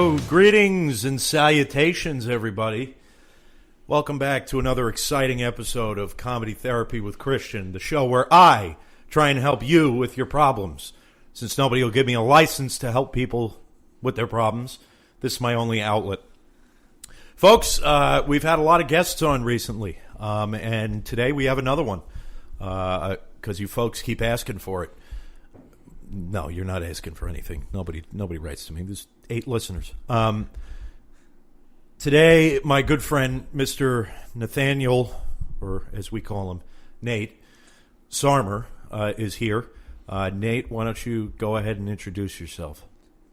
Hello, greetings and salutations, everybody. Welcome back to another exciting episode of Comedy Therapy with Christian, the show where I try and help you with your problems. Since nobody will give me a license to help people with their problems, this is my only outlet. Folks, we've had a lot of guests on recently, and today we have another one, because you folks keep asking for it. No, you're not asking for anything. Nobody writes to me. There's 8 listeners. Today, my good friend, Mr. Nathaniel, or as we call him, Nate Sarmir, is here. Nate, why don't you go ahead and introduce yourself?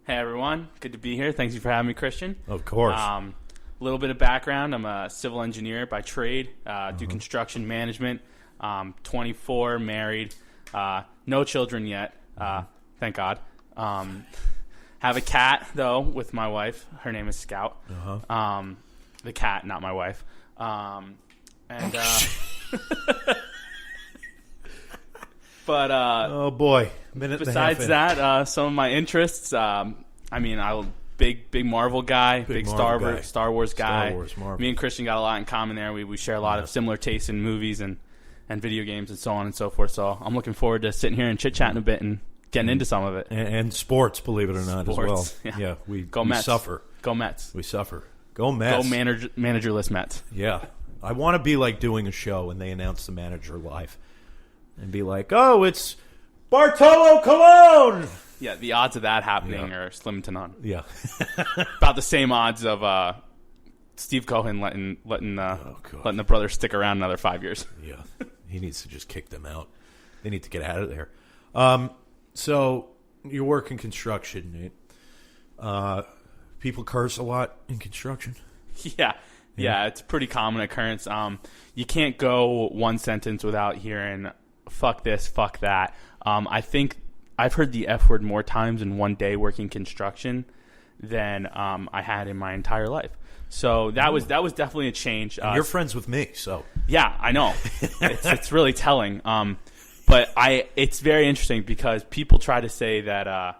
Hey, everyone. Good to be here. Thank you for having me, Christian. Of course. A little bit of background. I'm a civil engineer by trade, do construction management. 24, married, no children yet. Thank God. Have a cat, though, with my wife. Her name is Scout. The cat, not my wife. But oh boy, besides that, some of my interests. Big Marvel guy, big Star Wars guy. Star Wars, Marvel. Me and Christian got a lot in common there. We share a lot of similar tastes in movies and video games and so on and so forth. So I'm looking forward to sitting here and chit-chatting a bit and getting into some of it. And sports, believe it or not, as well. Yeah, we suffer. Go Mets. We suffer. Go Mets. Go managerless Mets. Yeah. I want to be like doing a show and they announce the manager live. And be like, oh, it's Bartolo Colon! Yeah, the odds of that happening are slim to none. Yeah. About the same odds of Steve Cohen letting the brothers stick around another 5 years. Yeah. He needs to just kick them out. They need to get out of there. So, you work in construction, Nate. People curse a lot in construction. Yeah, it's a pretty common occurrence. You can't go one sentence without hearing, fuck this, fuck that. I think I've heard the F word more times in one day working construction than I had in my entire life. So that was definitely a change. You're friends with me, so. Yeah, I know. It's really telling. But it's very interesting because people try to say that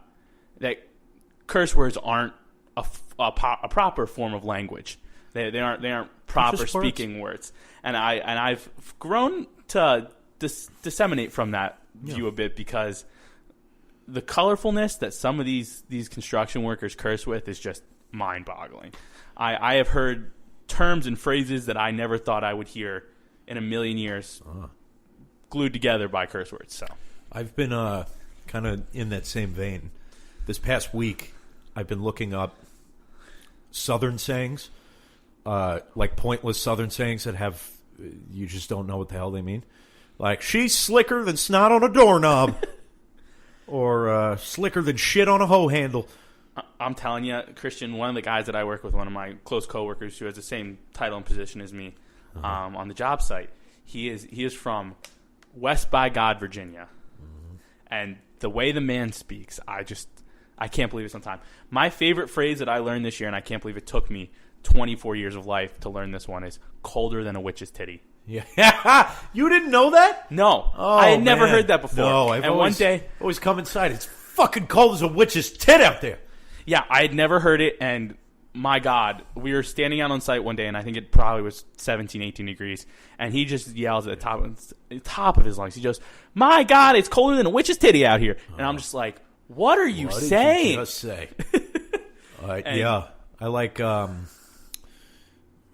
curse words aren't a proper form of language. They aren't proper speaking words. And I've grown to disseminate from that view a bit because the colorfulness that some of these construction workers curse with is just mind-boggling. I have heard terms and phrases that I never thought I would hear in a million years glued together by curse words. So I've been kind of in that same vein. This past week, I've been looking up Southern sayings, like pointless Southern sayings that have you just don't know what the hell they mean. Like, she's slicker than snot on a doorknob. Or slicker than shit on a hoe handle. I'm telling you, Christian, one of the guys that I work with, one of my close coworkers who has the same title and position as me on the job site, he is from West by God, Virginia. And the way the man speaks, I can't believe it sometimes. My favorite phrase that I learned this year, and I can't believe it took me 24 years of life to learn this one, is colder than a witch's titty. Yeah, you didn't know that? No, I had never heard that before. No, one day always come inside. It's fucking cold as a witch's tit out there. Yeah, I had never heard it, and my God, we were standing out on site one day, and I think it probably was 17, 18 degrees, and he just yells at the top of his lungs. He goes, "My God, it's colder than a witch's titty out here," and I'm just like, "What are you saying?" Did you just say? Yeah, I like.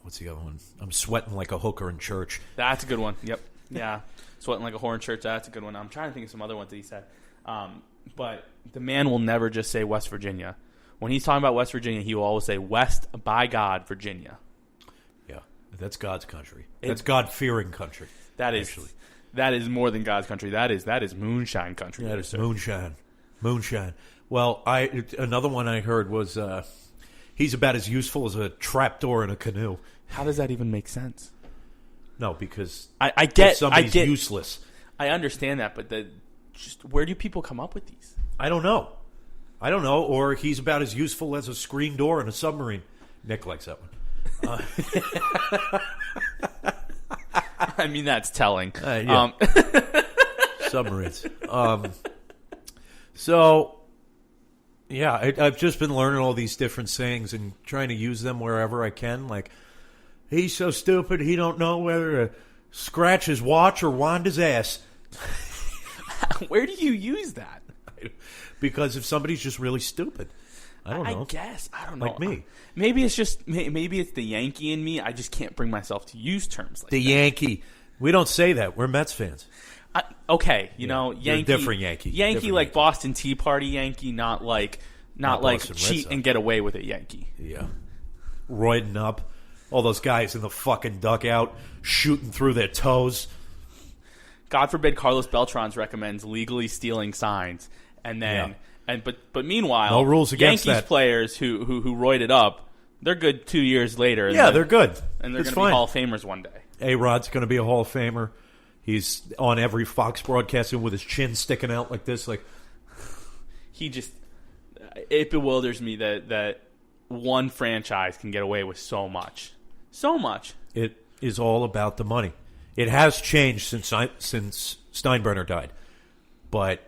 What's the other one? I'm sweating like a hooker in church. That's a good one. Yep. Yeah. Sweating like a whore in church. That's a good one. I'm trying to think of some other ones that he said. But the man will never just say West Virginia. When he's talking about West Virginia, he will always say West by God, Virginia. Yeah. That's God's country. That's God-fearing country. That is more than God's country. That is moonshine country. That is moonshine. Moonshine. Well, another one I heard was he's about as useful as a trapdoor in a canoe. How does that even make sense? No, because somebody's useless. I understand that, but where do people come up with these? I don't know. Or he's about as useful as a screen door in a submarine. Nick likes that one. I mean, that's telling. Yeah. Submarines. So Yeah, I've just been learning all these different sayings and trying to use them wherever I can. Like, he's so stupid he don't know whether to scratch his watch or wand his ass. Where do you use that? Because if somebody's just really stupid. I don't know. I guess. I don't know. Like me. Maybe it's the Yankee in me. I just can't bring myself to use terms like The that. Yankee. We don't say that. We're Mets fans. Okay, you know, You're Yankee. a different Yankee. Yankee Different like Yankee. Boston Tea Party Yankee, not like Boston Red cheat Sox. and get away with it Yankee. Yeah. Roiding up. All those guys in the fucking dugout shooting through their toes. God forbid Carlos Beltrans recommends legally stealing signs, and then but meanwhile, No rules against Yankees that. players who roided up, they're good 2 years later. And Yeah, they're good. and they're It's going to fine. be Hall of Famers one day. A-Rod's going to be a Hall of Famer. He's on every Fox broadcasting with his chin sticking out like this. Like, It bewilders me that one franchise can get away with so much. So much. it is all about the money. It has changed since Steinbrenner died. But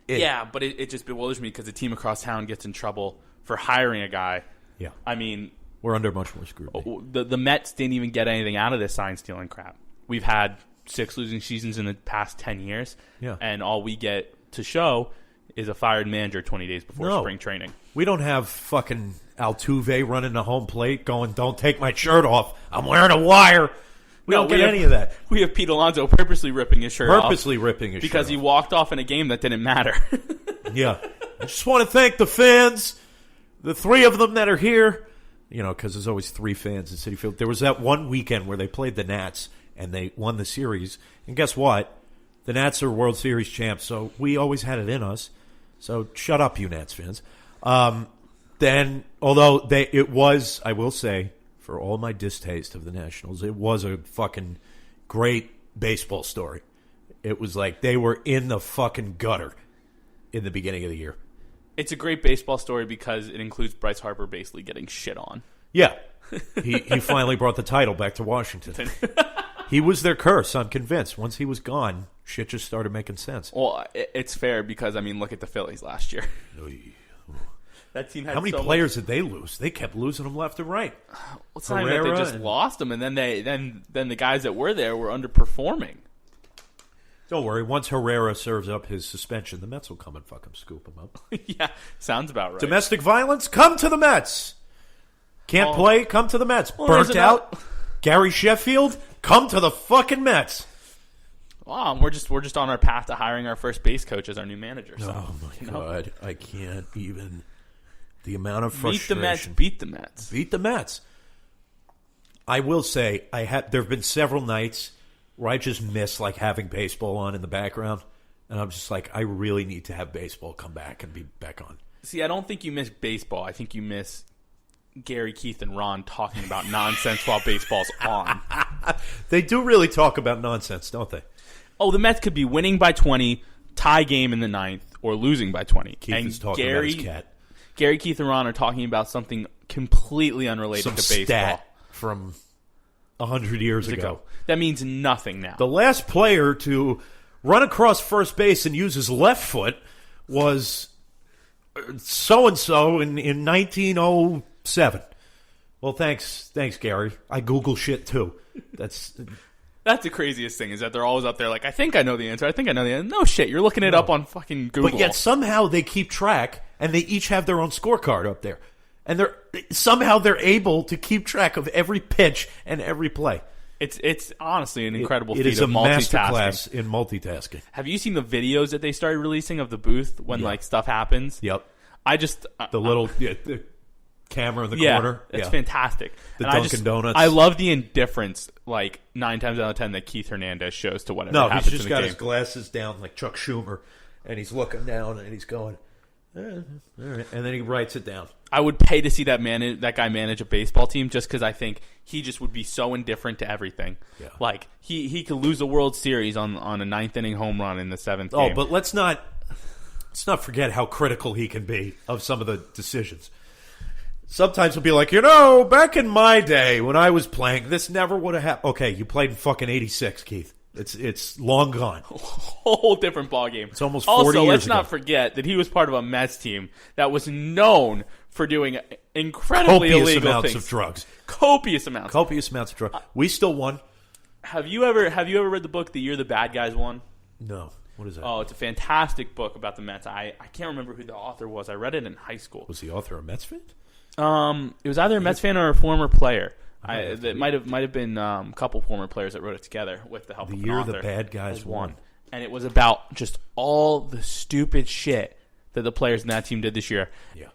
but it just bewilders me because the team across town gets in trouble for hiring a guy. Yeah. I mean, We're under much more scrutiny. the Mets didn't even get anything out of this sign stealing crap. We've had 6 losing seasons in the past 10 years. Yeah. And all we get to show is a fired manager 20 days before spring training. We don't have fucking Altuve running the home plate going, don't take my shirt off. I'm wearing a wire. We don't get any of that. We have Pete Alonso purposely ripping his shirt off. Purposely ripping his shirt because he off. walked off in a game that didn't matter. Yeah. I just want to thank the fans, the 3 of them that are here. You know, because there's always 3 fans in Citi Field. There was that one weekend where they played the Nats, and they won the series. And guess what? The Nats are World Series champs, so we always had it in us. So shut up, you Nats fans. Then, although it was, I will say, for all my distaste of the Nationals, it was a fucking great baseball story. It was like they were in the fucking gutter in the beginning of the year. It's a great baseball story because it includes Bryce Harper basically getting shit on. Yeah. He finally brought the title back to Washington. He was their curse, I'm convinced. Once he was gone, shit just started making sense. Well, it's fair because, I mean, look at the Phillies last year. That team had How many so players did they lose? They kept losing them left and right. Well, it's not even that they Herrera just and- lost them, and then the guys that were there were underperforming. Don't worry. Once Herrera serves up his suspension, the Mets will come and fucking scoop him up. Yeah, sounds about right. Domestic violence? Come to the Mets. Can't play? Come to the Mets. there's Burnt out? Gary Sheffield? Come to the fucking Mets. Wow, we're just on our path to hiring our first base coach as our new manager. So, Oh, my you know, God. I can't even. The amount of beat frustration. the Mets. Beat the Mets. Beat the Mets. I will say, there have been several nights where I just miss like having baseball on in the background, and I'm just like, I really need to have baseball come back and be back on. See, I don't think you miss baseball. I think you miss Gary, Keith, and Ron talking about nonsense while baseball's on. They do really talk about nonsense, don't they? Oh, the Mets could be winning by 20, tie game in the 9th, or losing by 20. Keith and is talking about his cat. Gary, Keith, and Ron are talking about something completely unrelated Some to baseball. stat from 100 years ago. That means nothing now. The last player to run across first base and use his left foot was so-and-so in 1907. Well, thanks, Gary. I Google shit, too. That's the craziest thing is that they're always up there like, I think I know the answer. I think I know the answer. No shit, you're looking it up on fucking Google. But yet somehow they keep track, and they each have their own scorecard up there. And they're able to keep track of every pitch and every play. It's honestly an incredible It feat is a of multitasking. masterclass in multitasking. Have you seen the videos that they started releasing of the booth when like stuff happens? Yep. I just The little the camera in the yeah, corner. it's fantastic. The And Dunkin' Donuts. I love the indifference, like 9 times out of 10, that Keith Hernandez shows to whatever No, happens he's just in the got game. his glasses down like Chuck Schumer, and he's looking down and he's going, all right. And then he writes it down. I would pay to see that guy manage a baseball team just because I think he just would be so indifferent to everything. Yeah. Like he could lose a World Series on a 9th inning home run in the 7th Oh, game. but let's not forget how critical he can be of some of the decisions. Sometimes he'll be like, back in my day when I was playing, this never would have happened. Okay, you played in fucking 86, Keith. It's long gone. Whole different ballgame. It's almost 40 also, years let's ago. not forget that he was part of a Mets team that was known for doing incredibly Copious illegal amounts things. of drugs. Copious amounts. Copious amounts of drugs. We still won. Have you ever read the book The Year the Bad Guys Won? No. What is that? Oh, it's a fantastic book about the Mets. I can't remember who the author was. I read it in high school. Was the author a Mets fan? It was either a Mets fan or a former player. It might have been a couple former players that wrote it together with the help of an author. The Year the Bad Guys Won. And it was about just all the stupid shit that the players in that team did this year. Yeah.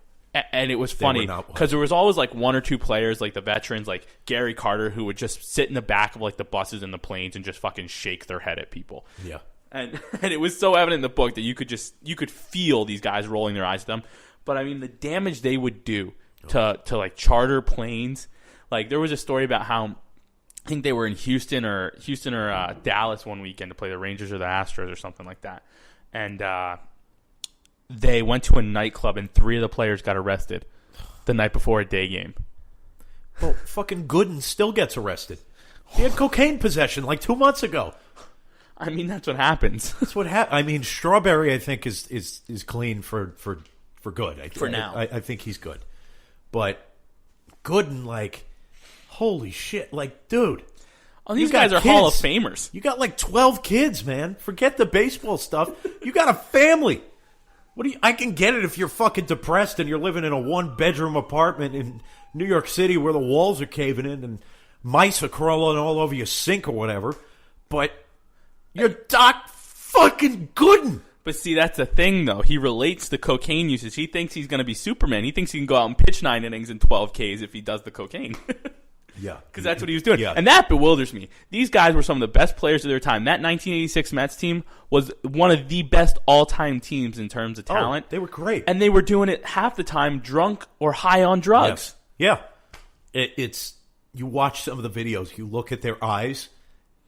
And it was funny because there was always like one or two players, like the veterans, like Gary Carter, who would just sit in the back of like the buses and the planes and just fucking shake their head at people. Yeah. And it was so evident in the book that you could feel these guys rolling their eyes at them. But I mean, the damage they would do to like charter planes. Like there was a story about how I think they were in Houston or Dallas one weekend to play the Rangers or the Astros or something like that, and they went to a nightclub and 3 of the players got arrested the night before a day game. Well, fucking Gooden still gets arrested. He had cocaine possession like 2 months ago. I mean, that's what happens. That's what happened. I mean, Strawberry, I think, is clean for good. For now. I think he's good. But Gooden, like, holy shit. Like, dude. Oh, these guys are kids. Hall of Famers. You got like 12 kids, man. Forget the baseball stuff. You got a family. I can get it if you're fucking depressed and you're living in a 1-bedroom apartment in New York City where the walls are caving in and mice are crawling all over your sink or whatever. But you're Doc fucking Gooden. But see, that's the thing, though. He relates the cocaine usage. He thinks he's going to be Superman. He thinks he can go out and pitch 9 innings and 12 Ks if he does the cocaine. Yeah. Because that's what he was doing. Yeah. And that bewilders me. These guys were some of the best players of their time. That 1986 Mets team was one of the best all-time teams in terms of talent. They were great. And they were doing it half the time drunk or high on drugs. Yes. Yeah. It's you watch some of the videos, you look at their eyes,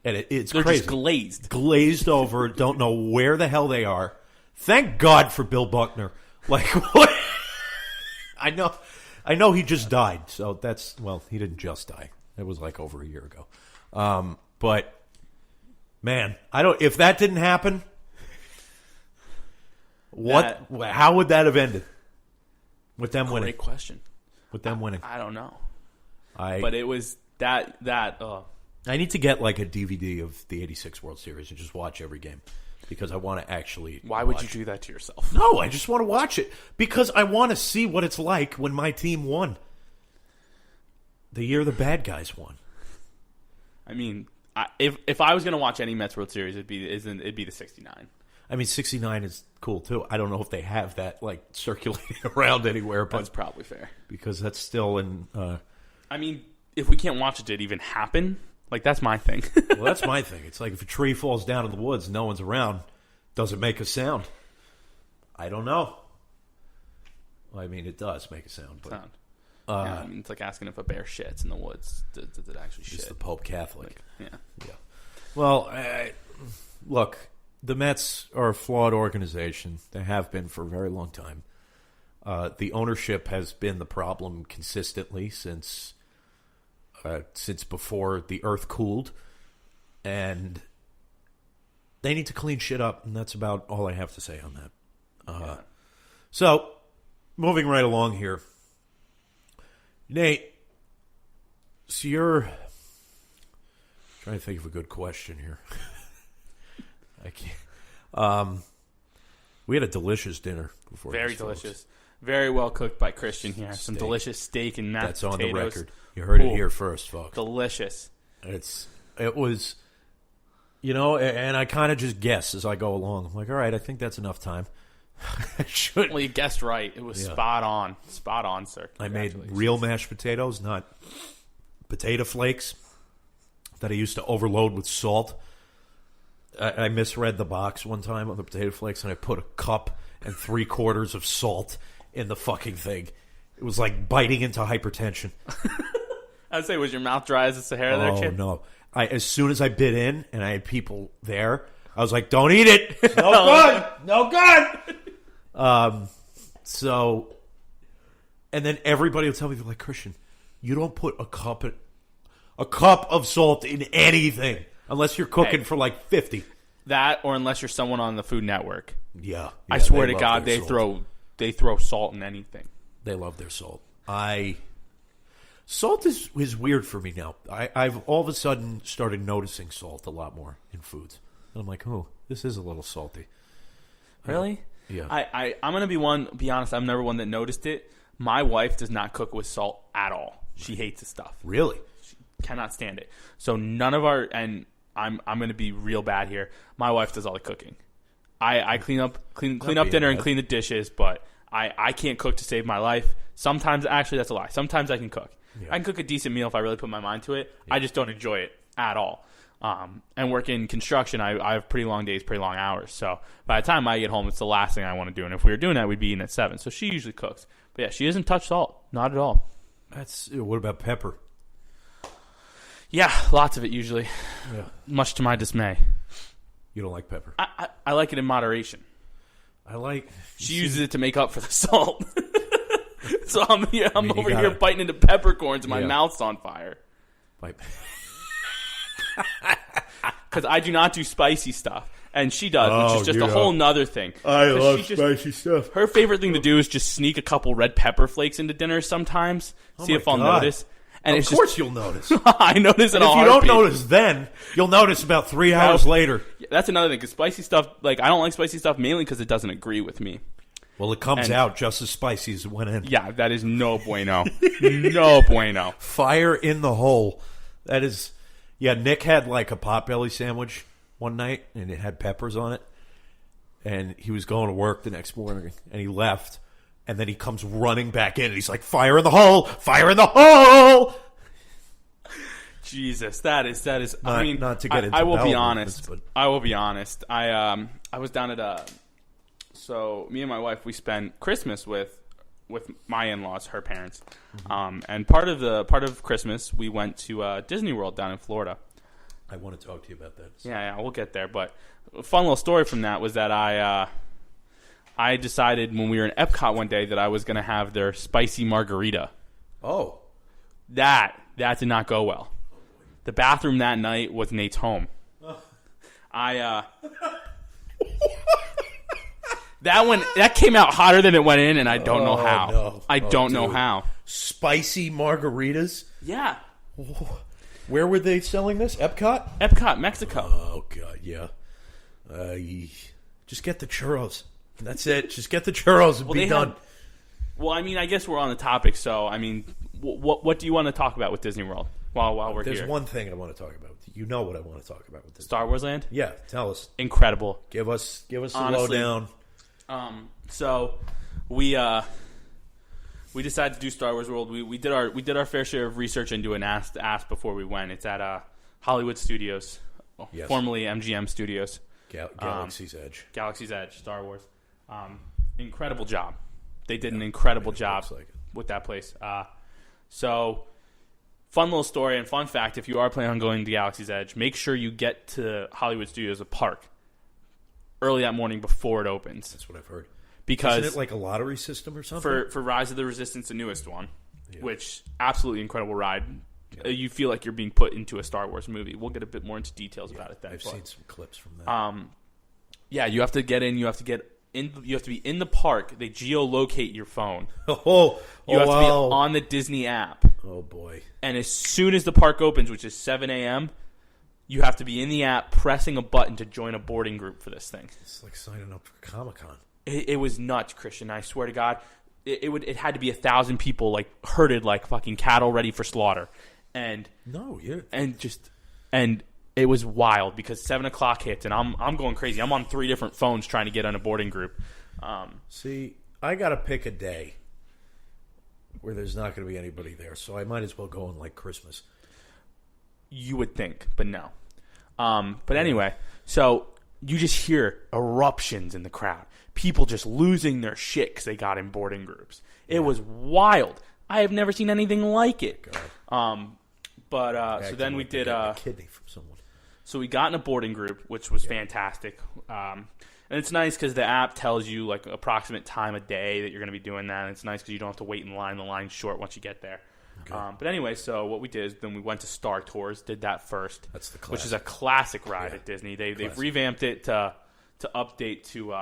and it's They're crazy. Just glazed. Glazed over, don't know where the hell they are. Thank God for Bill Buckner. Like, what? I know he just died, so that's, well, he didn't just die. It was like over a year ago. But, man, if that didn't happen, how would that have ended? With them winning? Great question. With them winning? I don't know. But it was that. I need to get like a DVD of the 86 World Series and just watch every game. Because I want to actually Why would you do that to yourself? No, I just want to watch it. Because I want to see what it's like when my team won. The year the bad guys won. I mean, if I was going to watch any Mets World Series, it'd be the 69. I mean, 69 is cool, too. I don't know if they have that, like, circulating around anywhere. But that's probably fair. Because that's still in... I mean, if we can't watch it, did it even happen? Like, that's my thing. Well, that's my thing. It's like if a tree falls down in the woods and no one's around, does it make a sound? I don't know. Well, I mean, it does make a sound. But, yeah, I mean, it's like asking if a bear shits in the woods. Does it actually shit? It's the Pope Catholic. Yeah. Well, look, the Mets are a flawed organization. They have been for a very long time. The ownership has been the problem consistently since before the earth cooled, and they need to clean shit up, and that's about all I have to say on that. So, moving right along here, Nate, so you're trying to think of a good question here. I can't. We had a delicious dinner before. Very delicious. Very well cooked by Christian here. Some delicious steak and mashed potatoes. That's on the record. You heard it here first, folks. Delicious. It was, and I kind of just guess as I go along. I'm like, all right, I think that's enough time. Well, you guessed right. It was spot on. Spot on, sir. I made real mashed potatoes, not potato flakes that I used to overload with salt. I misread the box one time on the potato flakes, and I put a cup and 3/4 of salt in the fucking thing. It was like biting into hypertension. I'd say, was your mouth dry as the Sahara there, Chip? Oh, no. As soon as I bit in and I had people there, I was like, don't eat it. It's no good. No good. So, and then everybody would tell me, they're like, Christian, you don't put a cup of salt in anything. Unless you're cooking for like 50. That, or unless you're someone on the Food Network. Yeah. I swear to God, they throw salt in anything. They love their salt. Salt is weird for me now. I've all of a sudden started noticing salt a lot more in foods. And I'm like, oh, this is a little salty. Really? Yeah. I'm going to be honest, I'm never one that noticed it. My wife does not cook with salt at all. She hates the stuff. Really? She cannot stand it. So none of our, and I'm going to be real bad here. My wife does all the cooking. I clean up dinner and clean the dishes, but I can't cook to save my life. Sometimes, actually, that's a lie. Sometimes I can cook. Yeah. I can cook a decent meal if I really put my mind to it. Yeah. I just don't enjoy it at all. And work in construction, I have pretty long days, pretty long hours. So by the time I get home, it's the last thing I want to do. And if we were doing that, we'd be eating at 7. So she usually cooks. But yeah, she doesn't touch salt. Not at all. What about pepper? Yeah, lots of it usually. Yeah. Much to my dismay. You don't like pepper? I like it in moderation. She uses it to make up for the salt. So I'm over here biting into peppercorns and my mouth's on fire. Because I do not do spicy stuff. And she does, which is just a whole nother thing. I love spicy stuff. Her favorite thing to do is just sneak a couple red pepper flakes into dinner sometimes. See if I'll notice. And of course you'll notice. I notice it. If you don't notice then, you'll notice about 3 hours later. That's another thing, because spicy stuff, I don't like spicy stuff mainly because it doesn't agree with me. Well, it comes out just as spicy as it went in. Yeah, that is no bueno. No bueno. Fire in the hole. That is... Yeah, Nick had like a Potbelly sandwich one night, and it had peppers on it. And he was going to work the next morning, and he left. And then he comes running back in, and he's like, fire in the hole! Fire in the hole! Jesus, that is. Not to get into I will be honest. I will be honest. I was down at so me and my wife, we spent Christmas with my in-laws, her parents, and part of Christmas we went to Disney World down in Florida. I want to talk to you about that. Yeah, we'll get there. But a fun little story from that was that I decided when we were in Epcot one day that I was going to have their spicy margarita. Oh, that did not go well. The bathroom that night was Nate's home. That came out hotter than it went in, and I don't know how. No. I don't know how. Spicy margaritas? Yeah. Where were they selling this? Epcot? Epcot, Mexico. Oh, God, yeah. Just get the churros. That's it. Just get the churros and be done. I guess we're on the topic, so, what do you want to talk about with Disney World while we're here? There's one thing I want to talk about. You know what I want to talk about with Disney Star Wars Land? Yeah, tell us. Incredible. Give us a lowdown. So we decided to do Star Wars World. We did our fair share of research into an ask before we went. It's at Hollywood Studios, formerly MGM Studios. Galaxy's Edge. Galaxy's Edge, Star Wars. Incredible job. They did an incredible job with that place. So, fun little story and fun fact, if you are planning on going to Galaxy's Edge, make sure you get to Hollywood Studios, a park, early that morning before it opens. That's what I've heard. Because isn't it like a lottery system or something? For Rise of the Resistance, the newest one, which absolutely incredible ride. Yeah. You feel like you're being put into a Star Wars movie. We'll get a bit more into details about it then. I've seen some clips from that. You have to get in. You have to be in the park. They geolocate your phone. You have to be on the Disney app. Oh boy! And as soon as the park opens, which is 7 a.m., you have to be in the app pressing a button to join a boarding group for this thing. It's like signing up for Comic-Con. It was nuts, Christian. I swear to God, it had to be 1,000 people like herded like fucking cattle ready for slaughter, and it was wild because 7 o'clock hits and I'm going crazy. I'm on 3 different phones trying to get on a boarding group. See, I got to pick a day where there's not going to be anybody there, so I might as well go on like Christmas. You would think, but no. But anyway, so you just hear eruptions in the crowd. People just losing their shit because they got in boarding groups. It was wild. I have never seen anything like it. So then we did a kidney from someone. So we got in a boarding group, which was fantastic. And it's nice because the app tells you like approximate time of day that you're going to be doing that. And it's nice because you don't have to wait in line. The line's short once you get there. Okay. But anyway, so what we did is then we went to Star Tours, did that first. That's the classic. Which is a classic ride at Disney. They've revamped it to update to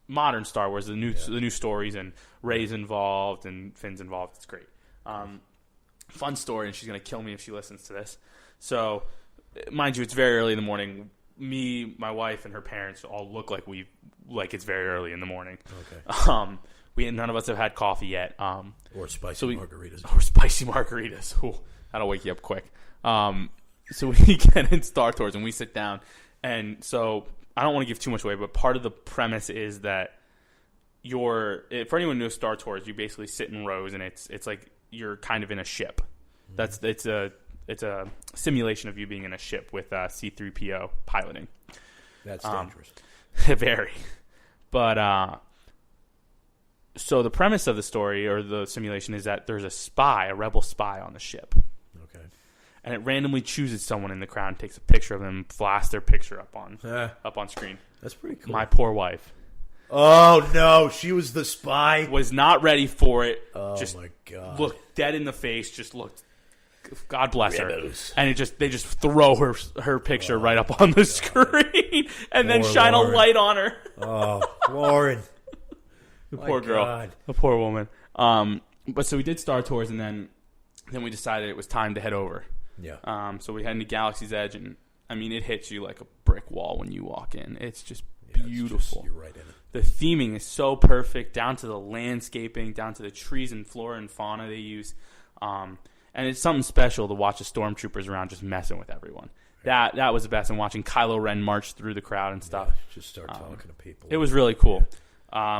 modern Star Wars, the new stories, and Rey's involved and Finn's involved. It's great. Fun story, and she's going to kill me if she listens to this. So, mind you, it's very early in the morning. Me, my wife, and her parents all look like it's very early in the morning. Okay. None of us have had coffee yet. Or spicy margaritas. Or spicy margaritas. Ooh, that'll wake you up quick. So we get in Star Tours and we sit down. And so I don't want to give too much away, but part of the premise is that for anyone who knows Star Tours, you basically sit in rows and it's like you're kind of in a ship. Mm-hmm. It's a simulation of you being in a ship with C-3PO piloting. That's dangerous. Very. But so the premise of the story or the simulation is that there's a rebel spy on the ship. Okay. And it randomly chooses someone in the crowd and takes a picture of them, blasts their picture up on screen. That's pretty cool. My poor wife. Oh, no. She was the spy? Was not ready for it. Oh, my God. Looked dead in the face. Just looked. God bless her. And they just throw her picture right up on the screen and then shine a light on her. Oh, Lauren. The poor girl. God. The poor woman. But so we did Star Tours, and then we decided it was time to head over. Yeah. So we head into Galaxy's Edge, and I mean, it hits you like a brick wall when you walk in. It's just beautiful. You're right in it. The theming is so perfect, down to the landscaping, down to the trees and flora and fauna they use. And it's something special to watch the stormtroopers around just messing with everyone. Right. That was the best. And watching Kylo Ren march through the crowd and stuff. Just start talking to people. It was really cool.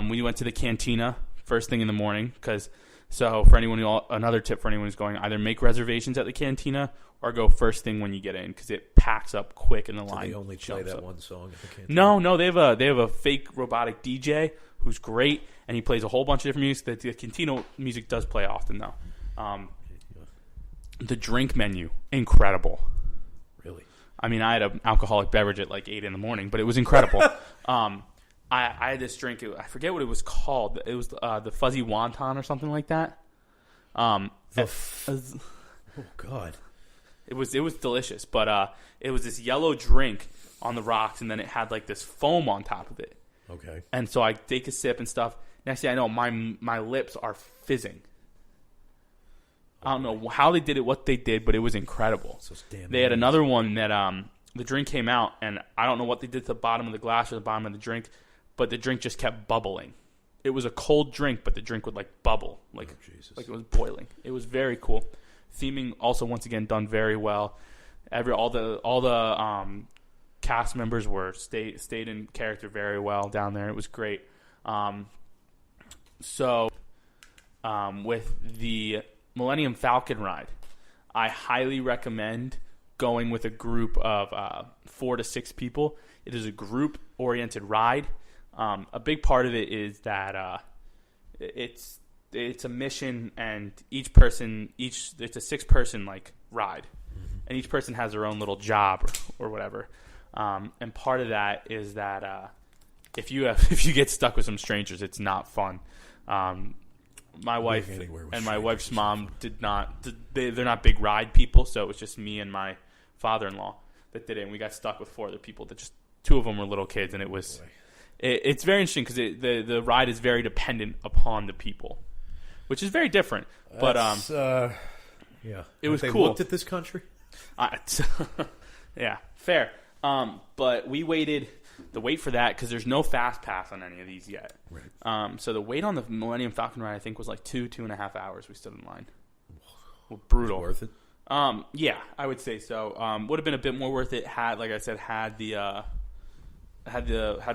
We went to the cantina first thing in the morning another tip for anyone who's going, either make reservations at the cantina or go first thing when you get in because it packs up quick and the line. Do they only play that one song at the cantina? No, they have a fake robotic DJ who's great and he plays a whole bunch of different music. The cantina music does play often though. The drink menu, incredible. Really? I mean, I had an alcoholic beverage at like 8 in the morning, but it was incredible. I had this drink. I forget what it was called. It was the fuzzy wonton or something like that. Oh God! It was delicious, but it was this yellow drink on the rocks, and then it had like this foam on top of it. Okay. And so I take a sip and stuff. Next thing I know, my lips are fizzing. I don't know how they did it, what they did, but it was incredible. They had another one that the drink came out, and I don't know what they did to the bottom of the glass or the bottom of the drink, but the drink just kept bubbling. It was a cold drink, but the drink would like bubble, like it was boiling. It was very cool. Theming also once again done very well. All the cast members stayed in character very well down there. It was great. With the Millennium Falcon ride, I highly recommend going with a group of 4 to 6 people. It is a group-oriented ride. A big part of it is that it's a mission, and it's a 6-person like ride, and each person has their own little job or whatever. And part of that is that if you get stuck with some strangers, it's not fun. My wife and my wife's mom they're not big ride people, so it was just me and my father-in-law that did it, and we got stuck with 4 other people that just 2 of them were little kids, and it's very interesting because the ride is very dependent upon the people, which is very different. But it was cool. Looked at this country? Yeah, fair. But we waited the wait for that because there's no fast pass on any of these yet. Right. So the wait on the Millennium Falcon ride I think was like 2.5 hours. We stood in line. Well, brutal. Worth it? Yeah, I would say so. Would have been a bit more worth it had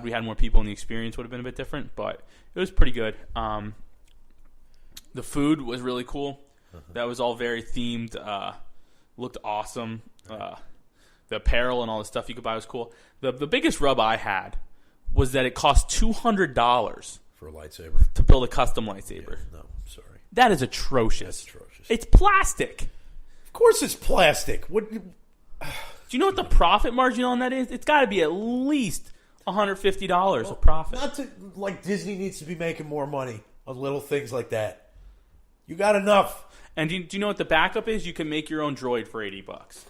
we had more people and the experience would have been a bit different, but it was pretty good. The food was really cool. That was all very themed. Looked awesome. The apparel and all the stuff you could buy was cool. The biggest rub I had was that it cost $200 for a lightsaber to build a custom lightsaber. Yeah, no, I'm sorry. That is atrocious. That's atrocious. It's plastic. Of course it's plastic. What? Do you know what the profit margin on that is? It's got to be at least $150 of profit. Not to like Disney needs to be making more money on little things like that. You got enough. And do you know what the backup is? You can make your own droid for $80.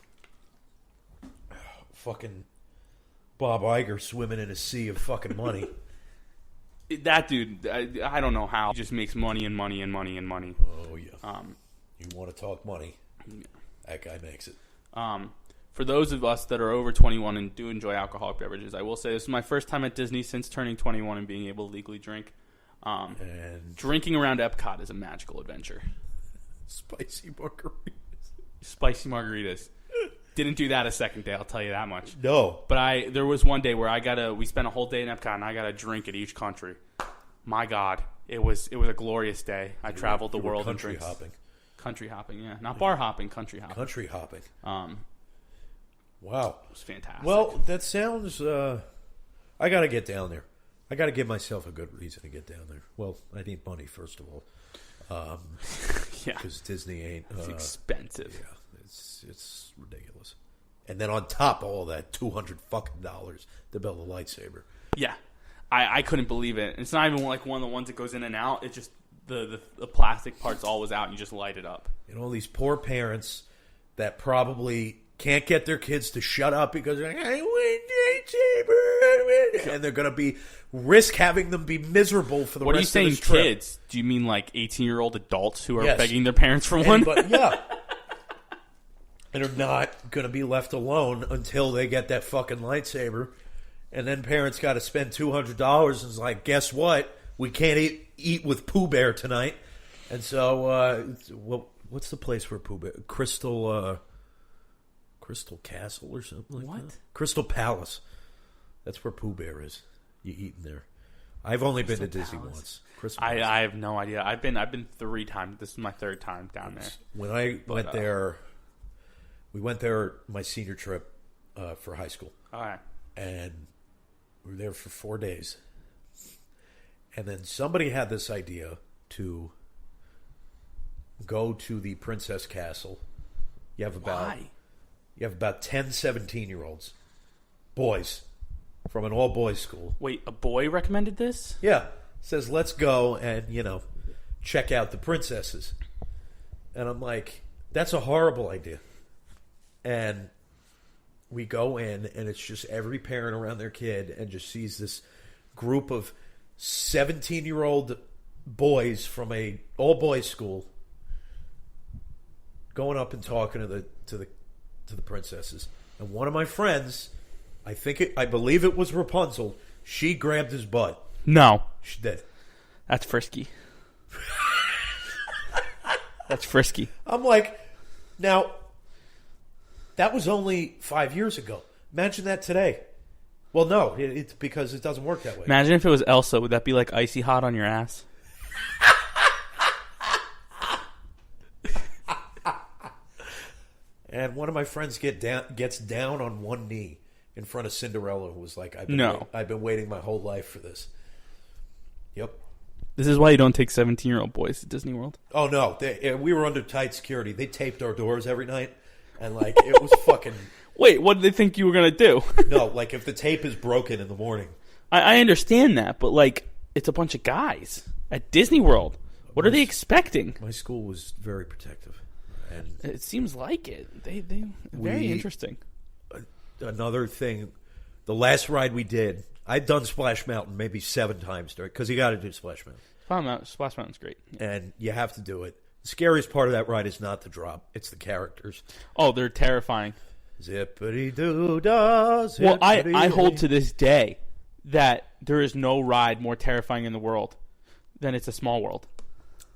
Fucking Bob Iger swimming in a sea of fucking money. That dude, I don't know how. He just makes money and money and money and money. Oh, yeah. You want to talk money? Yeah. That guy makes it. For those of us that are over 21 and do enjoy alcoholic beverages, I will say this is my first time at Disney since turning 21 and being able to legally drink. And drinking around Epcot is a magical adventure. Spicy margaritas. Spicy margaritas. Didn't do that a second day, I'll tell you that much. No. But there was one day where we spent a whole day in Epcot and I got a drink at each country. My God, it was a glorious day. I traveled the world and drinks. Country hopping, yeah. Not bar hopping, country hopping. Country hopping. Wow. It was fantastic. Well, that sounds... I got to get down there. I got to give myself a good reason to get down there. Well, I need money, first of all. Yeah. Because Disney ain't... it's expensive. Yeah. It's ridiculous. And then on top of all that, $200 fucking to build a lightsaber. Yeah. I couldn't believe it. It's not even like one of the ones that goes in and out. It's just the plastic part's always out and you just light it up. You know, these poor parents that probably can't get their kids to shut up because they're like, I want lightsaber. And they're going to risk having them be miserable for the rest of this trip. What are you saying, kids? Do you mean like 18-year-old adults who are begging their parents for one? Yeah. And are not going to be left alone until they get that fucking lightsaber. And then parents got to spend $200 and it's like, guess what? We can't eat with Pooh Bear tonight. And so, what's the place where Pooh Bear? Crystal Castle or something like that? Crystal Palace. That's where Pooh Bear is. You eat in there. I've only been to Disney once. I have no idea. I've been 3 times. This is my 3rd time down there. When I went there... We went there my senior trip for high school. All right. And we were there for 4 days. And then somebody had this idea to go to the Princess Castle. You have about 10, 17-year-olds. Boys. From an all-boys school. Wait, a boy recommended this? Yeah. Says, let's go and, check out the princesses. And I'm like, that's a horrible idea. And we go in, and it's just every parent around their kid and just sees this group of 17-year-old boys from a all-boys school going up and talking to the princesses. And one of my friends, I believe it was Rapunzel, she grabbed his butt. No. She did. That's frisky. That's frisky. I'm like, now... That was only 5 years ago. Imagine that today. Well, no, it's because it doesn't work that way. Imagine if it was Elsa. Would that be like icy hot on your ass? And one of my friends gets down on one knee in front of Cinderella, who was like, I've been waiting my whole life for this. Yep. This is why you don't take 17-year-old boys to Disney World. Oh, no. We were under tight security. They taped our doors every night. And, it was fucking... Wait, what did they think you were going to do? No, if the tape is broken in the morning. I understand that, but, it's a bunch of guys at Disney World. What are they expecting? My school was very protective. And it seems like it. They very interesting. Another thing, the last ride we did, I'd done Splash Mountain maybe 7 times, because you got to do Splash Mountain. Splash Mountain's great. Yeah. And you have to do it. The scariest part of that ride is not the drop. It's the characters. Oh, they're terrifying. Zippity-doo-dah, zippity. Well, I hold to this day that there is no ride more terrifying in the world than It's a Small World.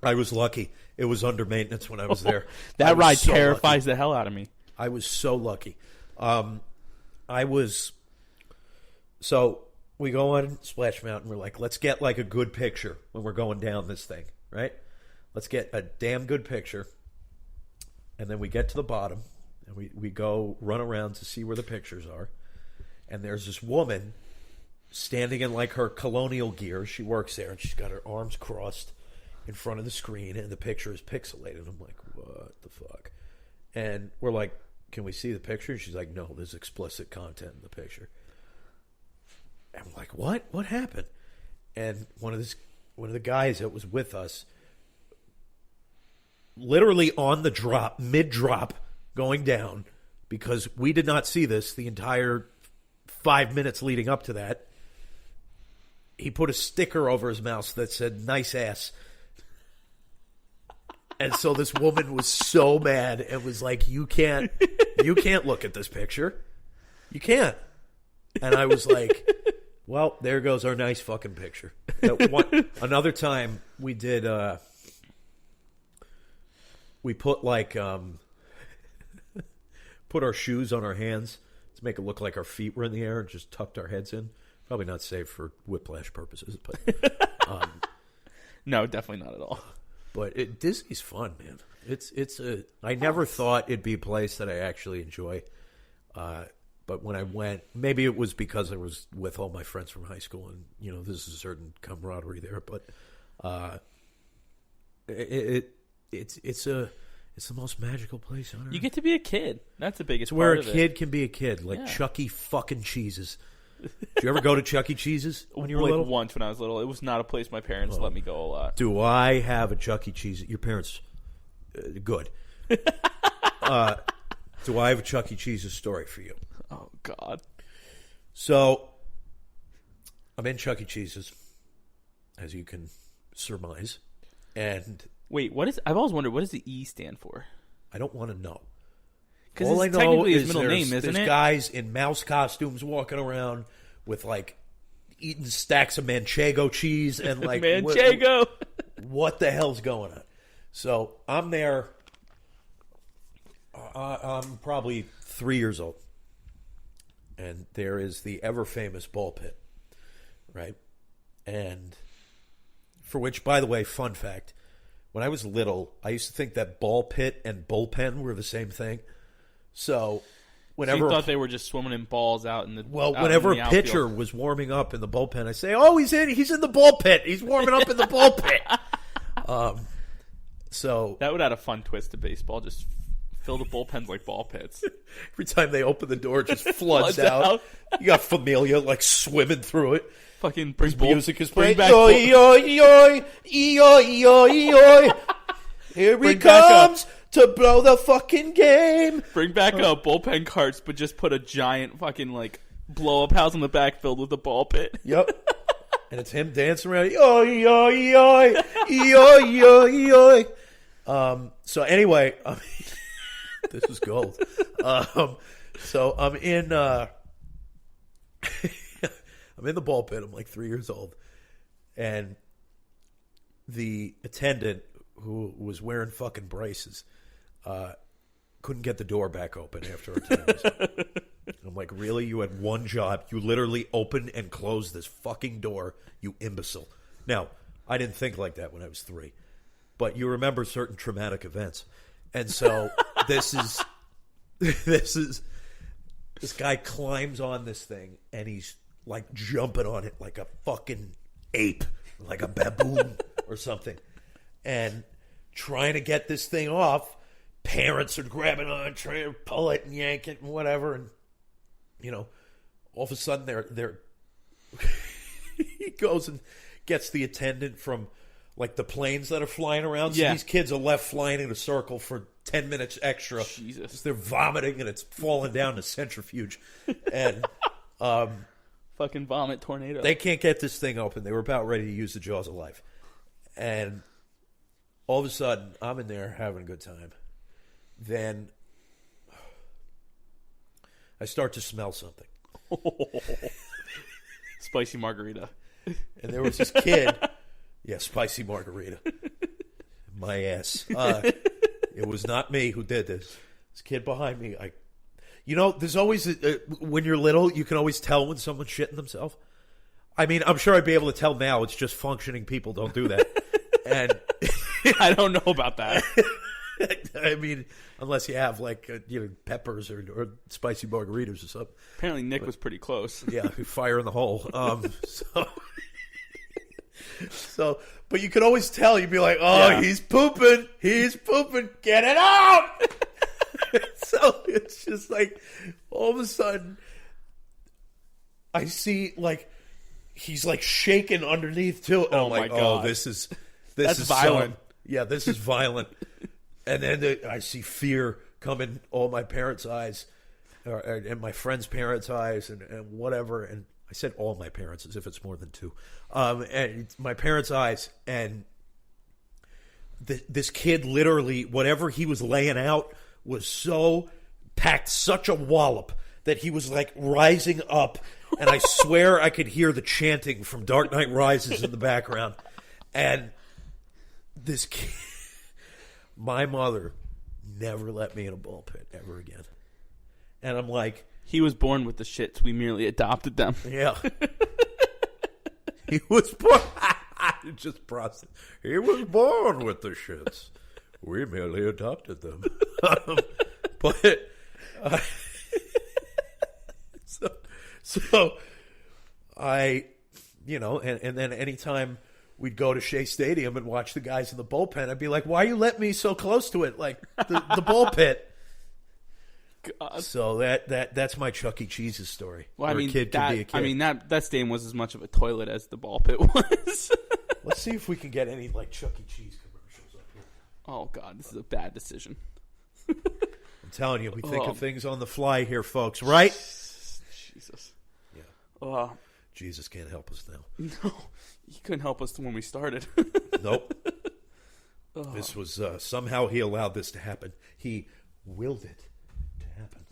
I was lucky. It was under maintenance when I was there. That ride terrifies the hell out of me. I was so lucky. So we go on Splash Mountain. We're like, let's get a good picture when we're going down this thing, right? Let's get a damn good picture. And then we get to the bottom, and we go run around to see where the pictures are. And there's this woman standing in her colonial gear. She works there, and she's got her arms crossed in front of the screen, and the picture is pixelated. I'm like, what the fuck? And we're like, can we see the picture? And she's like, no, there's explicit content in the picture. And I'm like, what? What happened? And one of the guys that was with us literally on the drop, mid-drop, going down, because we did not see this the entire 5 minutes leading up to that. He put a sticker over his mouth that said, "Nice ass." And so this woman was so mad and was like, you can't look at this picture. You can't. And I was like, well, there goes our nice fucking picture. Another time we did, we put put our shoes on our hands to make it look like our feet were in the air and just tucked our heads in. Probably not safe for whiplash purposes, but no, definitely not at all. But Disney's fun, man. I never thought it'd be a place that I actually enjoy. But when I went, maybe it was because I was with all my friends from high school, and there's a certain camaraderie there. But it's the most magical place on earth. You get to be a kid. That's the biggest part of it. It's where a kid can be a kid, like Chuck E. fucking Cheese's. Did you ever go to Chuck E. Cheese's when you were little? Once when I was little. It was not a place my parents let me go a lot. Do I have a Chuck E. Cheese? Your parents, good. Do I have a Chuck E. Cheese's story for you? Oh, God. So, I'm in Chuck E. Cheese's, as you can surmise. And wait, I've always wondered, what does the E stand for? I don't want to know. Because all I know technically is his middle name, isn't there's it? guys in mouse costumes walking around with eating stacks of Manchego cheese and Manchego. What the hell's going on? So I'm there. I'm probably 3 years old, and there is the ever famous ball pit, right? And for which, by the way, fun fact: when I was little, I used to think that ball pit and bullpen were the same thing. So whenever you thought they were just swimming in balls out in the whenever a pitcher was warming up in the bullpen, I say, "Oh, he's in the ball pit. He's warming up in the ball pit." So that would add a fun twist to baseball. Just fill the bullpens like ball pits. Every time they open the door, it just floods out. You got Familia swimming through it. Fucking bring music is playing. Bring Here he comes to blow the fucking game. Bring back bullpen carts, but just put a giant fucking blow up house in the back filled with a ball pit. Yep. And it's him dancing around. So anyway, this is gold. So I'm in the ball pit. I'm 3 years old, and the attendant, who was wearing fucking braces, couldn't get the door back open after our time was up. I'm like, really? You had one job. You literally opened and closed this fucking door, you imbecile. Now, I didn't think like that when I was 3, but you remember certain traumatic events. And so this guy climbs on this thing, and he's jumping on it like a fucking ape, like a baboon or something. And trying to get this thing off, parents are grabbing on, trying to pull it and yank it and whatever. And, all of a sudden they're he goes and gets the attendant from, the planes that are flying around. So these kids are left flying in a circle for 10 minutes extra. Jesus. They're vomiting and it's falling down the centrifuge. And fucking vomit tornado. They can't get this thing open. They were about ready to use the jaws of life. And all of a sudden, I'm in there having a good time. Then I start to smell something. Spicy margarita. And there was this kid. Yeah, spicy margarita. My ass. It was not me who did this. This kid behind me. There's always, when you're little, you can always tell when someone's shitting themselves. I mean, I'm sure I'd be able to tell now. It's just functioning people don't do that. And I don't know about that. I mean, unless you have peppers or spicy margaritas or something. Apparently, Nick was pretty close. Yeah, fire in the hole. But you could always tell. You'd be like, "Oh, yeah. He's pooping! Get it out!" So it's just all of a sudden, I see he's shaking underneath too. And I'm my God. "Oh, this is violent." This is violent. And then I see fear come in all my parents' eyes, and my friends' parents' eyes, and whatever. And I said all my parents as if it's more than two. And my parents' eyes, and this kid literally, whatever he was laying out was so packed, such a wallop that he was like rising up. And I swear I could hear the chanting from Dark Knight Rises in the background. And this kid, my mother never let me in a ball pit ever again. And I'm like, he was born with the shits. We merely adopted them. yeah. He was born. Just process. He was born with the shits. We merely adopted them. But so I, and then anytime we'd go to Shea Stadium and watch the guys in the bullpen, I'd be like, "Why you let me so close to it, like the bull pit?" God. So that's my Chuck E. Cheese's story. Well, I mean, a kid can be a kid. I mean, that stadium was as much of a toilet as the ball pit was. Let's see if we can get any like Chuck E. Cheese commercials up here. Oh God, this is a bad decision. I'm telling you, we think of things on the fly here, folks. Right? Jesus. Yeah. Jesus can't help us now. No, he couldn't help us when we started. Nope. This was somehow he allowed this to happen. He willed it to happen.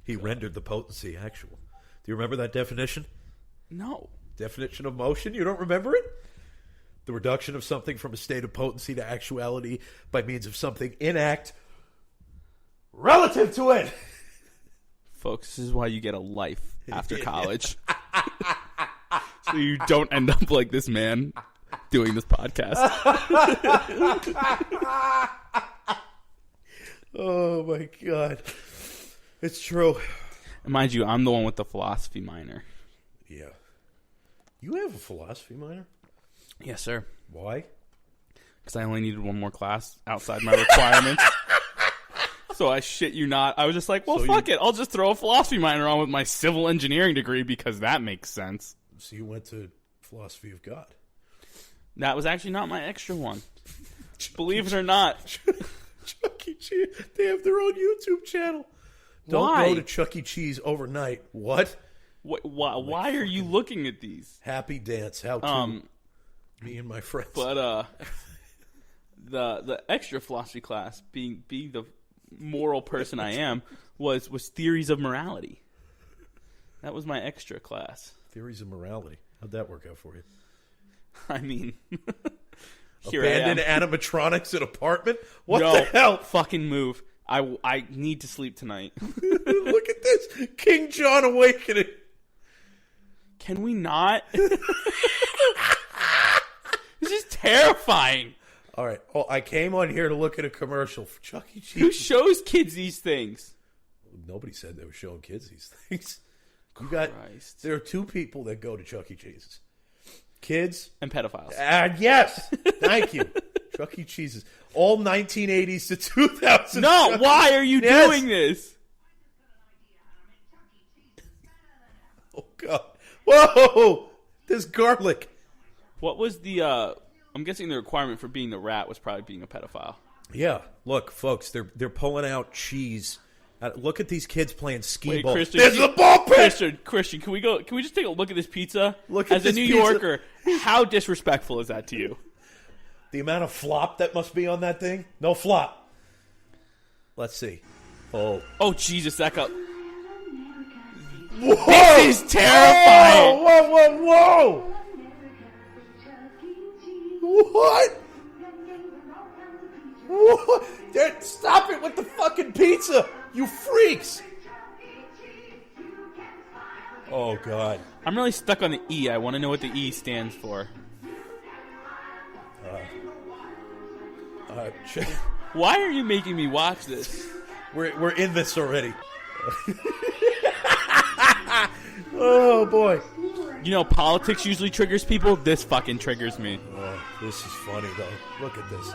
He rendered the potency actual. Do you remember that definition? No. Definition of motion? You don't remember it? The reduction of something from a state of potency to actuality by means of something in act relative to it. Folks, this is why you get a life after college. So you don't end up like this man doing this podcast. Oh, my God. It's true. And mind you, I'm the one with the philosophy minor. Yeah. You have a philosophy minor? Yes, sir. Why? Because I only needed one more class outside my requirements. So I shit you not. I was just like, well, fuck it. I'll just throw a philosophy minor on with my civil engineering degree because that makes sense. So you went to philosophy of God. That was actually not my extra one. Believe it or not. Chuck E. Cheese. They have their own YouTube channel. Don't Why? go to Chuck E. Cheese overnight. What? Why are you looking at these? Happy dance. How to me and my friends. But the extra philosophy class, being the moral person I am, was theories of morality. That was my extra class. Theories of morality. How'd that work out for you? I mean, abandoned animatronics in apartment? What no, the hell? Fucking move. I need to sleep tonight. Look at this. King John Awakening. Can we not? This is terrifying. All right. Oh, I came on here to look at a commercial for Chuck E. Cheese. Who shows kids these things? Nobody said they were showing kids these things. There are two people that go to Chuck E. Cheese's. Kids. And pedophiles. Yes. Thank you. Chuck E. Cheese's. All 1980s to 2000. No, why are you doing this? Oh, God. Whoa! There's garlic. What was the, I'm guessing the requirement for being the rat was probably being a pedophile. Yeah. Look, folks, they're pulling out cheese. Look at these kids playing skee ball. Christian, There's the ball pit! Christian, can we just take a look at this pizza? Look at As this a New pizza. Yorker, how disrespectful is that to you? The amount of flop that must be on that thing? No flop. Let's see. Oh, Jesus, that got... Whoa! This is terrifying! Whoa! What? What? Stop it with the fucking pizza! You freaks! Oh, God. I'm really stuck on the E. I want to know what the E stands for. Why are you making me watch this? We're in this already. Oh, boy. You know, politics usually triggers people. This fucking triggers me. Oh, this is funny, though. Look at this.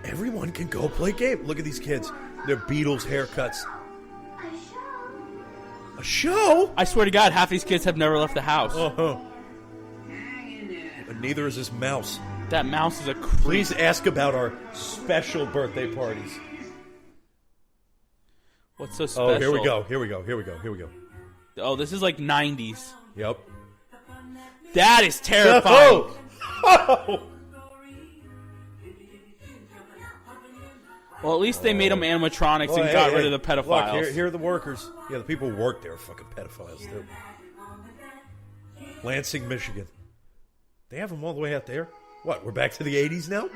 Everyone can go play game. Look at these kids. They're Beatles haircuts. A show? I swear to God, half these kids have never left the house. Uh-huh. And neither is this mouse. That mouse is a creep. Please ask about our special birthday parties. What's so special? Oh, here we go. Oh, this is like 90s. Yep. That is terrifying. Oh! Well, at least they made them animatronics and got rid of the pedophiles. Look, here are the workers. Yeah, the people who work there are fucking pedophiles, too. Lansing, Michigan. They have them all the way out there? What, we're back to the 80s now?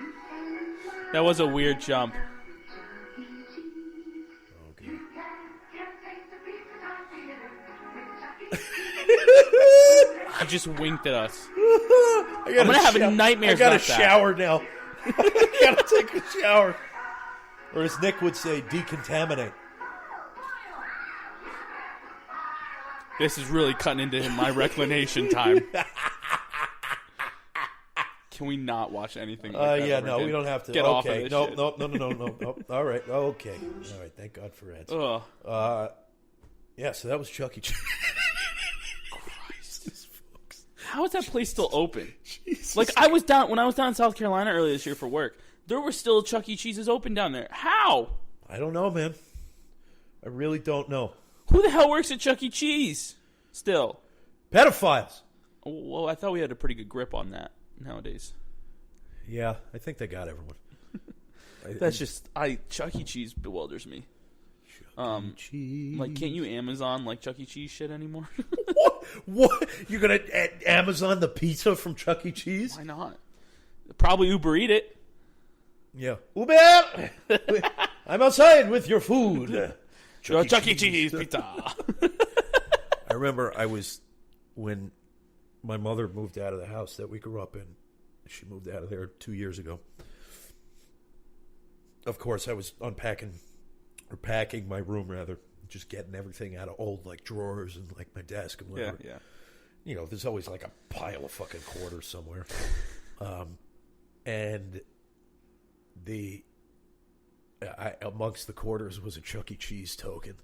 That was a weird jump. Okay. He just winked at us. I'm going to have nightmares I got about to that. shower now. I got to take a shower. Or as Nick would say, decontaminate. This is really cutting into my reclination time. Can we not watch anything like that? Yeah, no, we don't have to. Get off of this shit. No. All right, okay. All right, thank God for ads. Yeah, so that was Chuck E. Cheese. Christ. Folks. How is that place still open? Jesus. Like, when I was down in South Carolina earlier this year for work, there were still Chuck E. Cheese's open down there. How? I don't know, man. I really don't know. Who the hell works at Chuck E. Cheese still? Pedophiles. Well, I thought we had a pretty good grip on that nowadays. Yeah, I think they got everyone. Chuck E. Cheese bewilders me. Chuck E. Cheese. Like, can't you Amazon like Chuck E. Cheese shit anymore? What? You're gonna Amazon the pizza from Chuck E. Cheese? Why not? Probably Uber Eat it. Yeah. Uber! I'm outside with your food. Chuck E. Cheese pizza. I remember when my mother moved out of the house that we grew up in. She moved out of there 2 years ago. Of course, I was packing my room, rather, just getting everything out of old, like, drawers and, like, my desk and whatever. Yeah. You know, there's always, like, a pile of fucking quarters somewhere. And amongst the quarters was a Chuck E. Cheese token.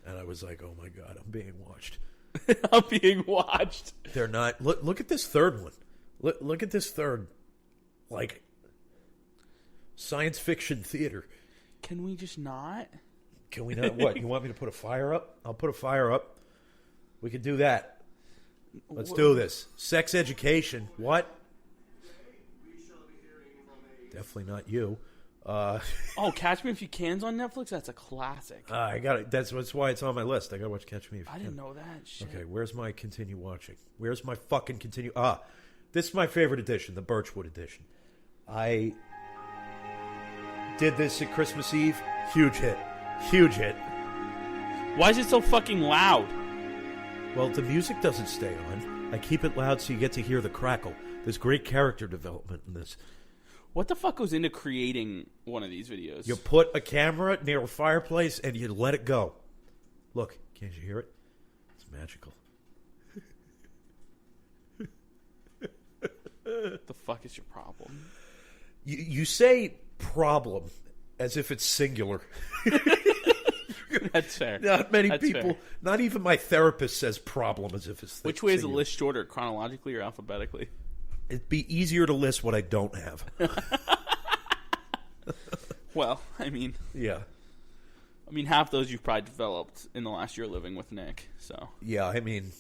And I was like, oh, my God, I'm being watched. I'm being watched. They're not. Look at this third one. Look at this third, like, science fiction theater. Can we just not? Can we not? What? You want me to put a fire up? I'll put a fire up. We can do that. Let's do this. Sex education. What? Definitely not you. Catch Me If You Can's on Netflix? That's a classic. I got it. That's why it's on my list. I got to watch Catch Me If You Can. I didn't know that shit. Okay, where's my continue watching? Where's my fucking continue? This is my favorite edition, the Birchwood edition. I did this at Christmas Eve. Huge hit. Huge hit. Why is it so fucking loud? Well, the music doesn't stay on. I keep it loud so you get to hear the crackle. There's great character development in this. What the fuck goes into creating one of these videos? You put a camera near a fireplace and you let it go. Look, can't you hear it? It's magical. What the fuck is your problem? You say problem as if it's singular. That's fair. Not many That's people, fair. not even my therapist says problem as if it's Which way is the singular. list shorter, chronologically or alphabetically? It'd be easier to list what I don't have. Well, I mean, Yeah. half those you've probably developed in the last year living with Nick. So Yeah, I mean,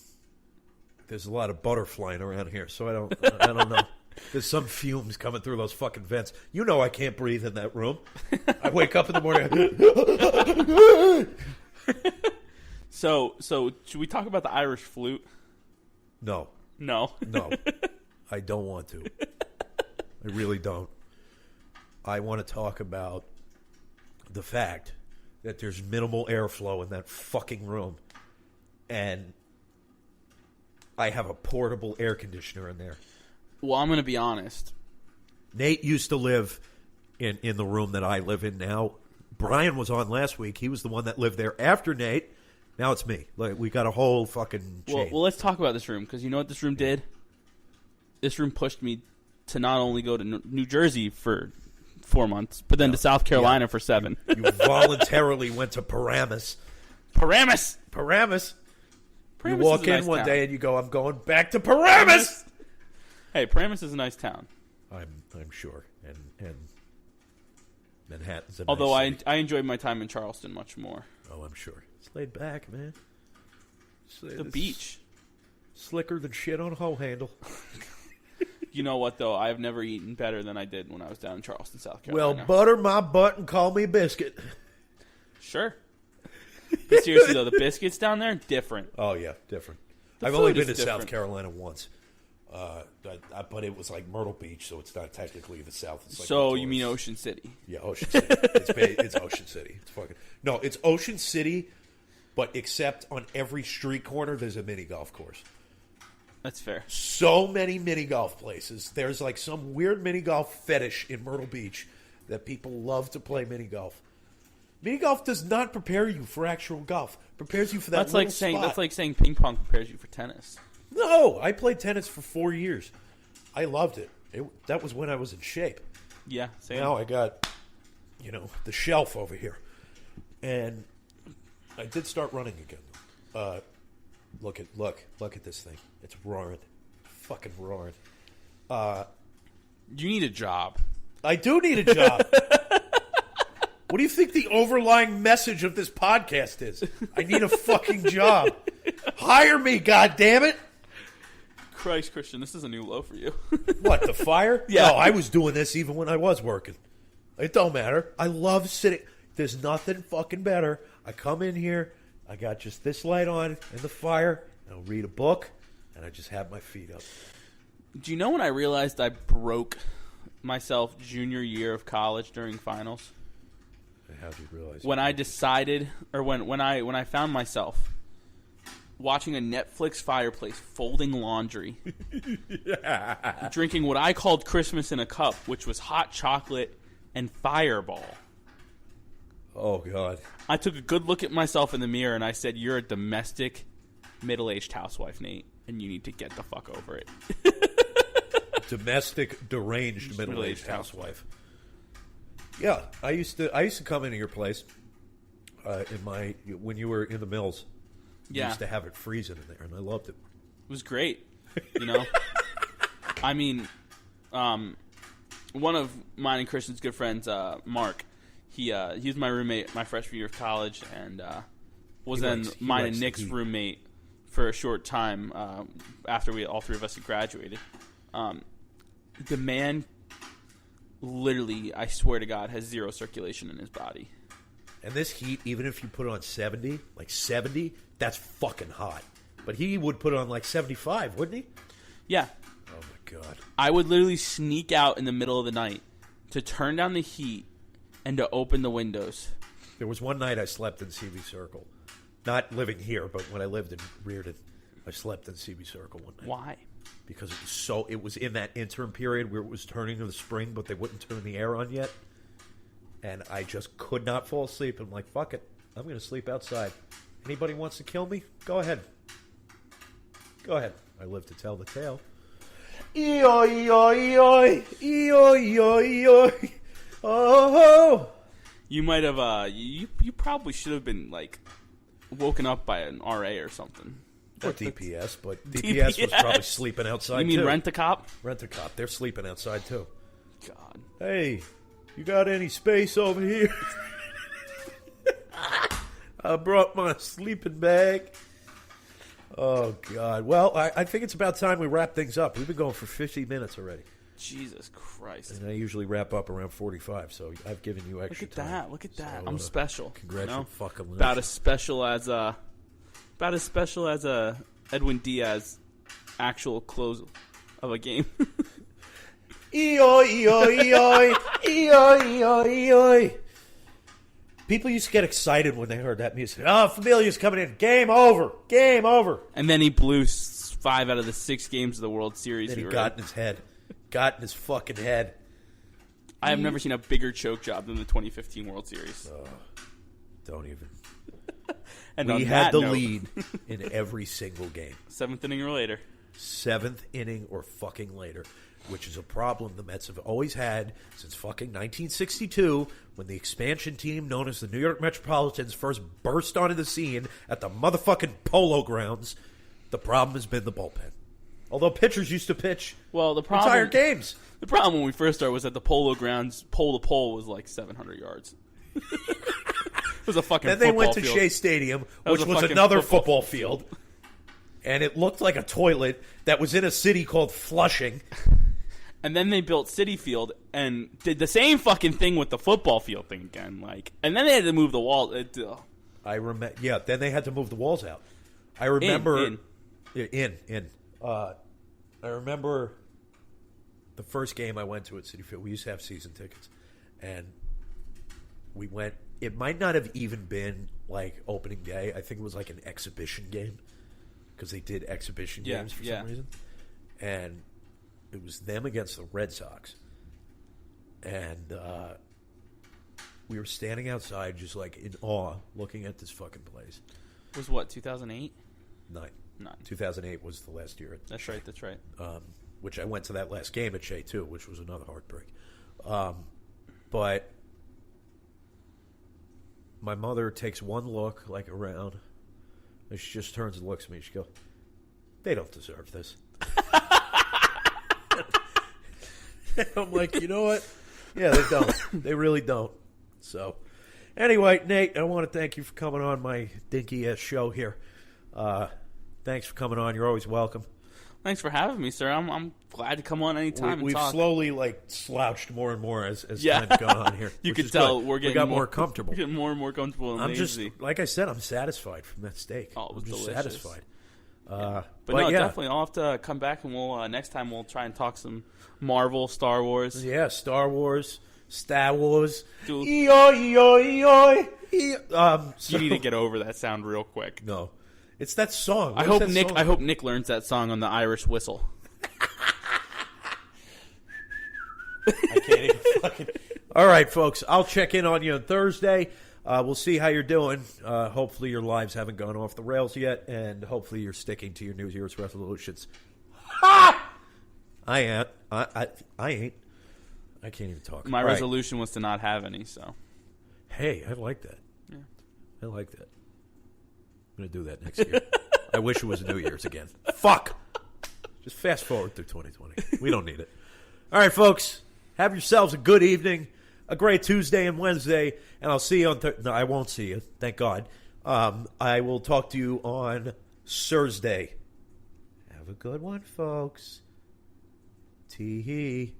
there's a lot of butter flying around here, so I don't know. There's some fumes coming through those fucking vents. You know I can't breathe in that room. I wake up in the morning. So should we talk about the Irish flute? No. No. I don't want to. I really don't. I want to talk about the fact that there's minimal airflow in that fucking room. And I have a portable air conditioner in there. Well, I'm going to be honest. Nate used to live in the room that I live in now. Brian was on last week. He was the one that lived there after Nate. Now it's me. Like, we got a whole fucking chain. Well, let's talk about this room, because you know what this room did? This room pushed me to not only go to New Jersey for 4 months, but then to South Carolina for 7. You voluntarily went to Paramus. Paramus! You walk in one day and you go, I'm going back to Paramus! Hey, Paramus is a nice town. I'm sure. And Manhattan's a Although nice city. I enjoyed my time in Charleston much more. Oh, I'm sure. It's laid back, man. The beach. Slicker than shit on a hoe handle. You know what, though? I've never eaten better than I did when I was down in Charleston, South Carolina. Well, butter my butt and call me biscuit. Sure. But seriously, though, the biscuits down there, different. Oh, yeah, different. The I've only food been to is South different. Carolina once. But it was like Myrtle Beach, so it's not technically the South. It's like So you mean Ocean City? Yeah, Ocean City. It's Ocean City. It's Ocean City, but except on every street corner there's a mini golf course. That's fair. So many mini golf places. There's like some weird mini golf fetish in Myrtle Beach that people love to play mini golf. Mini golf does not prepare you for actual golf. It prepares you for that That's little like saying spot. that's like saying ping pong prepares you for tennis. No, I played tennis for 4 years. I loved it. That was when I was in shape. Yeah, same. Now I got, the shelf over here. And I did start running again. Look at this thing. It's roaring. Fucking roaring. You need a job. I do need a job. What do you think the overlying message of this podcast is? I need a fucking job. Hire me, goddammit. Christ, Christian, this is a new low for you. What, the fire? Yeah. No, I was doing this even when I was working. It don't matter. I love sitting. There's nothing fucking better. I come in here, I got just this light on and the fire, and I'll read a book, and I just have my feet up. Do you know when I realized I broke myself junior year of college during finals? How did you realize? When I decided, or when I found myself watching a Netflix fireplace, folding laundry, drinking what I called Christmas in a cup, which was hot chocolate and Fireball. Oh, God. I took a good look at myself in the mirror and I said, "You're a domestic, middle-aged housewife, Nate, and you need to get the fuck over it." Domestic, deranged, middle-aged housewife. Yeah, I used to come into your place when you were in the mills. You used to have it freezing in there, and I loved it. It was great, I mean, one of mine and Christian's good friends, Mark, he was my roommate my freshman year of college, and was then mine and Nick's roommate for a short time after all three of us had graduated. The man, literally, I swear to God, has zero circulation in his body. And this heat, even if you put it on 70, that's fucking hot. But he would put it on like 75, wouldn't he? Yeah. Oh, my God. I would literally sneak out in the middle of the night to turn down the heat and to open the windows. There was one night I slept in CB Circle. Not living here, but when I lived in Reardon, I slept in CB Circle one night. Why? Because it was in that interim period where it was turning to the spring, but they wouldn't turn the air on yet. And I just could not fall asleep. I'm like, fuck it. I'm going to sleep outside. Anybody wants to kill me? Go ahead. Go ahead. I live to tell the tale. Eoi, oi, oi. Eoi, oi, oi. Oh. You might have, you probably should have been, like, woken up by an RA or something. Or DPS, but DPS was probably sleeping outside, You mean too. Rent-A-Cop? Rent-A-Cop. They're sleeping outside, too. God. Hey, you got any space over here? I brought my sleeping bag. Oh, God. Well, I think it's about time we wrap things up. We've been going for 50 minutes already. Jesus Christ. And I usually wrap up around 45, so I've given you extra time. Look at that. So, I'm special. Congratulations. Fucking About as special as Edwin Diaz actual close of a game. Eoi, eoi, eoi. Eoi, eoi, eoi. People used to get excited when they heard that music. Oh, Familia's coming in. Game over. Game over. And then he blew 5 out of the 6 games of the World Series. Then he got in his head. Got in his fucking head. I have never seen a bigger choke job than the 2015 World Series. Don't even. And we on had that the note, lead in every single game. 7th inning or later. 7th inning or fucking later, which is a problem the Mets have always had since fucking 1962 when the expansion team known as the New York Metropolitans first burst onto the scene at the motherfucking Polo Grounds. The problem has been the bullpen. Although pitchers used to pitch Well, the entire games. The problem when we first started was that the polo grounds, pole to pole, was like 700 yards. It was a fucking. Then they went to field. Shea Stadium, That which a was fucking another football field, and it looked like a toilet that was in a city called Flushing. And then they built Citi Field and did the same fucking thing with the football field thing again. And then they had to move the wall. I remember. Yeah, then they had to move the walls out. I remember. In. I remember the first game I went to at Citi Field. We used to have season tickets, and we went. It might not have even been like opening day. I think it was like an exhibition game because they did exhibition games for some reason, and it was them against the Red Sox, and we were standing outside just like in awe, looking at this fucking place. Was what, 2008? 9. 9. 2008 was the last year. That's right. Which I went to that last game at Shea too, which was another heartbreak. But my mother takes one look like around, and she just turns and looks at me. She goes, "They don't deserve this." I'm like, you know what? Yeah, they don't. They really don't. So, anyway, Nate, I want to thank you for coming on my dinky-ass show here. Thanks for coming on. You're always welcome. Thanks for having me, sir. I'm glad to come on anytime and We've talk. slowly, slouched more and more as time's gone on here. You can tell good. we're getting more comfortable. We're getting more and more comfortable and I'm lazy. just, like I said, I'm satisfied from that steak. Oh, it was I'm just delicious. satisfied. But no, definitely. I'll have to come back and we'll next time we'll try and talk some Marvel, Star Wars. Yeah, Star Wars, Star Wars. Dude. E-oi. You need to get over that sound real quick. No. It's that song. I hope Nick learns that song on the Irish whistle. I can't even fucking... All right, folks. I'll check in on you on Thursday. We'll see how you're doing. Hopefully your lives haven't gone off the rails yet, and hopefully you're sticking to your New Year's resolutions. Ha! I ain't. I can't even talk. My resolution was to not have any, so. Hey, I like that. Yeah. I like that. I'm going to do that next year. I wish it was New Year's again. Fuck! Just fast forward through 2020. We don't need it. All right, folks. Have yourselves a good evening, a great Tuesday and Wednesday, and I'll see you on Thursday. No, I won't see you. Thank God. I will talk to you on Thursday. Have a good one, folks. Tee-hee.